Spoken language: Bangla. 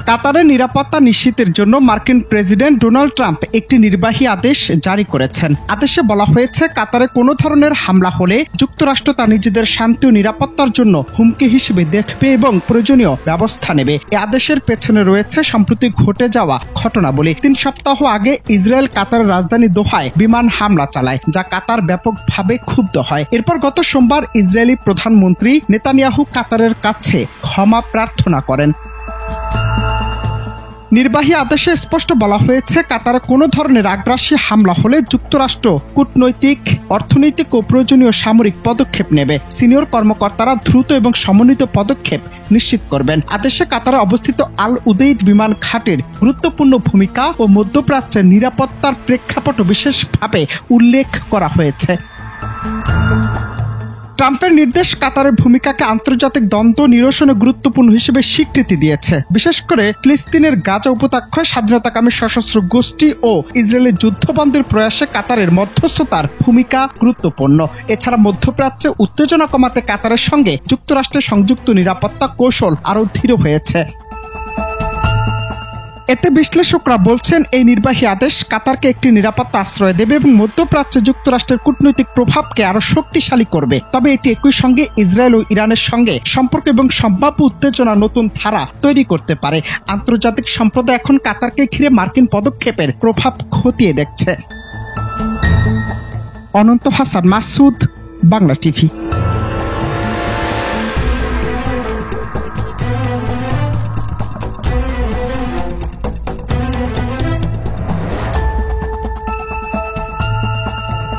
কাতারের নিরাপত্তা নিশ্চিতের জন্য মার্কিন প্রেসিডেন্ট ডোনাল্ড ট্রাম্প একটি নির্বাহী আদেশ জারি করেছেন। আদেশে বলা হয়েছে, কাতারে কোনো ধরনের হামলা হলে যুক্তরাষ্ট্র তা নিজেদের শান্তি ও নিরাপত্তার জন্য হুমকি হিসেবে দেখবে এবং প্রয়োজনীয় ব্যবস্থা নেবে। এই আদেশের পেছনে রয়েছে সম্প্রতি ঘটে যাওয়া ঘটনাবলী। 3 সপ্তাহ আগে ইসরায়েল কাতারের রাজধানী দোহায় বিমান হামলা চালায়, যা কাতার ব্যাপকভাবে ক্ষুব্ধ হয়। এরপর গত সোমবার ইসরায়েলি প্রধানমন্ত্রী নেতানিয়াহু কাতারের কাছে ক্ষমা প্রার্থনা করেন। নির্বাহী আদেশে স্পষ্ট বলা হয়েছে, কাতারে কোনো ধরনের আগ্রাসী হামলা হলে যুক্তরাষ্ট্র কূটনৈতিক, অর্থনৈতিক ও প্রয়োজনীয় সামরিক পদক্ষেপ নেবে। সিনিয়র কর্মকর্তারা দ্রুত এবং সমন্বিত পদক্ষেপ নিশ্চিত করবেন। আদেশে কাতারে অবস্থিত আল উদেইদ বিমান ঘাটের গুরুত্বপূর্ণ ভূমিকা ও মধ্যপ্রাচ্যের নিরাপত্তার প্রেক্ষাপট বিশেষভাবে উল্লেখ করা হয়েছে। ট্রাম্পের নির্দেশ কাতারের ভূমিকাকে আন্তর্জাতিক দ্বন্দ্ব নিরসনে গুরুত্বপূর্ণ হিসেবে স্বীকৃতি দিয়েছে। বিশেষ করে ফিলিস্তিনের গাজা উপত্যকায় স্বাধীনতাকামী সশস্ত্র গোষ্ঠী ও ইসরায়েলের যুদ্ধবন্ধের প্রয়াসে কাতারের মধ্যস্থতার ভূমিকা গুরুত্বপূর্ণ। এছাড়া মধ্যপ্রাচ্যে উত্তেজনা কমাতে কাতারের সঙ্গে যুক্তরাষ্ট্রের সংযুক্ত নিরাপত্তা কৌশল আরও দৃঢ় হয়েছে। এতে বিশ্লেষকরা বলছেন, এই নির্বাহী আদেশ কাতারকে একটি নিরাপত্তা আশ্রয় দেবে এবং মধ্যপ্রাচ্যে যুক্তরাষ্ট্রের কূটনৈতিক প্রভাবকে আরো শক্তিশালী করবে। তবে এটি একই সঙ্গে ইসরায়েল ও ইরানের সঙ্গে সম্পর্ক এবং সম্ভাব্য উত্তেজনা নতুন ধারা তৈরি করতে পারে। আন্তর্জাতিক সম্প্রদায় এখন কাতারকে ঘিরে মার্কিন পদক্ষেপের প্রভাব খতিয়ে দেখছে। অনন্ত হাসান মাসুদ, বাংলা টিভি।